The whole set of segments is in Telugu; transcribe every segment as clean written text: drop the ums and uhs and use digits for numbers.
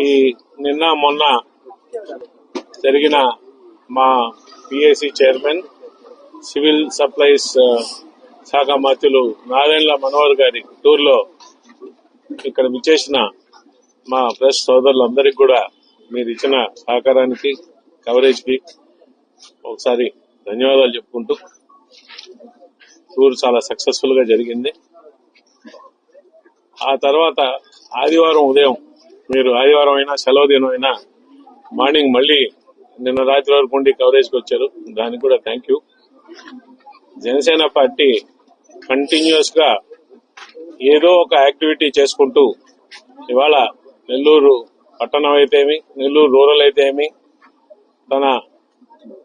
ఈ నిన్న మొన్న జరిగిన మా పిఎసి చైర్మన్ సివిల్ సప్లైస్ శాఖ మంత్రులు నారాయణ మనోహర్ గారి టూర్లో ఇక్కడ విచ్చేసిన మా ప్రెస్ సోదరులందరికీ కూడా మీరు ఇచ్చిన సహకారానికి కవరేజ్ కి ఒకసారి ధన్యవాదాలు చెప్పుకుంటూ టూర్ చాలా సక్సెస్ఫుల్ గా జరిగింది. ఆ తర్వాత ఆదివారం ఉదయం మీరు ఆదివారం అయినా సెలవు దినం అయినా మార్నింగ్ మళ్లీ నిన్న రాత్రి వరకు ఉండి కవరేజ్ కి వచ్చారు. దానికి కూడా thank you. Janasena party continuous గా ఏదో ఒక యాక్టివిటీ చేసుకుంటూ ఇవాళ నెల్లూరు పట్టణం అయితేమి, నెల్లూరు రూరల్ అయితేమి తన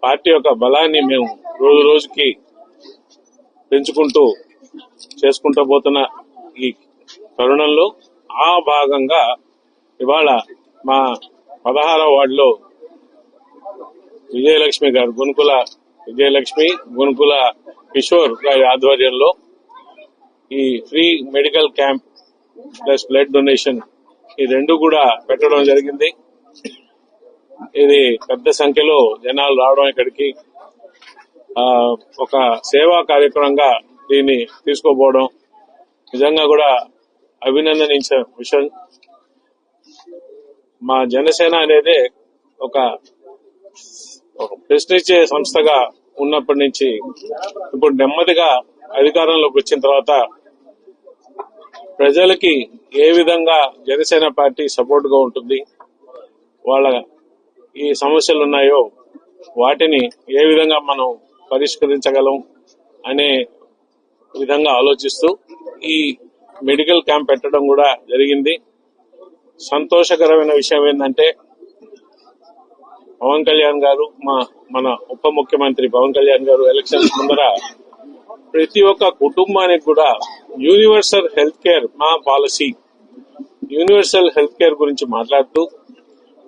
పార్టీ యొక్క బలాన్ని మేము రోజు రోజుకి పెంచుకుంటూ చేసుకుంటూ పోతున్న ఈ తరుణంలో ఆ భాగంగా ఇవాళ మా 16వ వార్డులో విజయలక్ష్మి గారు గునుకుల విజయలక్ష్మి, గునుకుల కిషోర్ గారి ఆధ్వర్యంలో ఈ free medical camp plus blood donation ఈ రెండు కూడా పెట్టడం జరిగింది. ఇది పెద్ద సంఖ్యలో జనాలు రావడం ఇక్కడికి ఒక సేవా కార్యక్రమంగా దీన్ని తీసుకోపోవడం నిజంగా కూడా అభినందనించే విషయం. మా జనసేన అనేది ఒక ప్రశ్నించే సంస్థగా ఉన్నప్పటి నుంచి ఇప్పుడు నెమ్మదిగా అధికారంలోకి వచ్చిన తర్వాత ప్రజలకి ఏ విధంగా జనసేన పార్టీ సపోర్ట్ గా ఉంటుంది, వాళ్ళ ఈ సమస్యలు ఉన్నాయో వాటిని ఏ విధంగా మనం పరిష్కరించగలం అనే విధంగా ఆలోచిస్తూ ఈ మెడికల్ క్యాంప్ పెట్టడం కూడా జరిగింది. సంతోషకరమైన విషయం ఏంటంటే పవన్ కళ్యాణ్ గారు మన ఉప ముఖ్యమంత్రి పవన్ కళ్యాణ్ గారు ఎలక్షన్స్ ముందర ప్రతి ఒక్క కుటుంబానికి కూడా యూనివర్సల్ హెల్త్ కేర్ మా పాలసీ యూనివర్సల్ హెల్త్ కేర్ గురించి మాట్లాడుతూ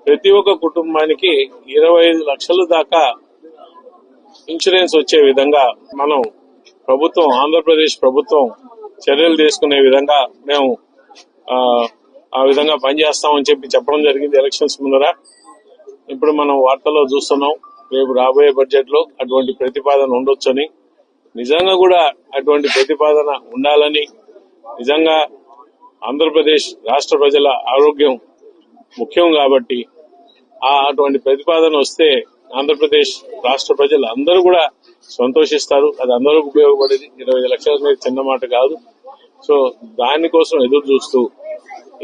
ప్రతి ఒక్క కుటుంబానికి 25 లక్షల దాకా ఇన్సూరెన్స్ వచ్చే విధంగా మనం ప్రభుత్వం ఆంధ్రప్రదేశ్ ప్రభుత్వం చర్యలు తీసుకునే విధంగా మేము ఆ విధంగా పనిచేస్తామని చెప్పడం జరిగింది ఎలక్షన్స్ ముందర. ఇప్పుడు మనం వార్తల్లో చూస్తున్నాం రేపు రాబోయే బడ్జెట్ లో అటువంటి ప్రతిపాదన ఉండొచ్చని, నిజంగా కూడా అటువంటి ప్రతిపాదన ఉండాలని, నిజంగా ఆంధ్రప్రదేశ్ రాష్ట్ర ప్రజల ఆరోగ్యం ముఖ్యం కాబట్టి అటువంటి ప్రతిపాదన వస్తే ఆంధ్రప్రదేశ్ రాష్ట్ర ప్రజలు అందరూ కూడా సంతోషిస్తారు. అది అందరూ ఉపయోగపడేది. 25 లక్షల అనేది చిన్న మాట కాదు. సో దానికోసం ఎదురు చూస్తూ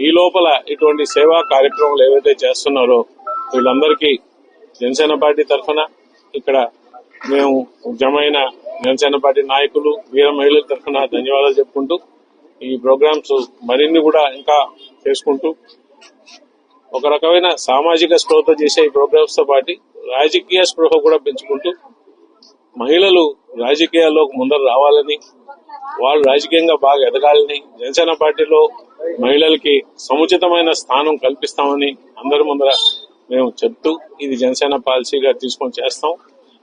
ఈ లోపల ఇటువంటి సేవా కార్యక్రమాలు ఏవైతే చేస్తున్నారో వీళ్ళందరికీ జనసేన పార్టీ తరఫున ఇక్కడ మేము జమైన జనసేన పార్టీ నాయకులు వీర మహిళల తరఫున ధన్యవాదాలు చెప్పుకుంటూ ఈ ప్రోగ్రామ్స్ మరిన్ని కూడా ఇంకా చేసుకుంటూ ఒక రకమైన సామాజిక స్పృహతో చేసే ఈ ప్రోగ్రామ్స్ తో పాటు రాజకీయ స్పృహ కూడా పెంచుకుంటూ మహిళలు రాజకీయాల్లోకి ముందర రావాలని, వాళ్ళు రాజకీయంగా బాగా ఎదగాలని, జనసేన పార్టీలో మహిళలకి సముచితమైన స్థానం కల్పిస్తామని అందరి ముందర మేము చెప్తూ ఇది జనసేన పాలసీగా తీసుకొని చేస్తాం.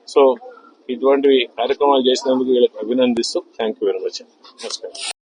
సో ఇటువంటివి కార్యక్రమాలు చేసినందుకు వీళ్ళకి అభినందిస్తూ థ్యాంక్ యూ వెరీ మచ్. నమస్కారం.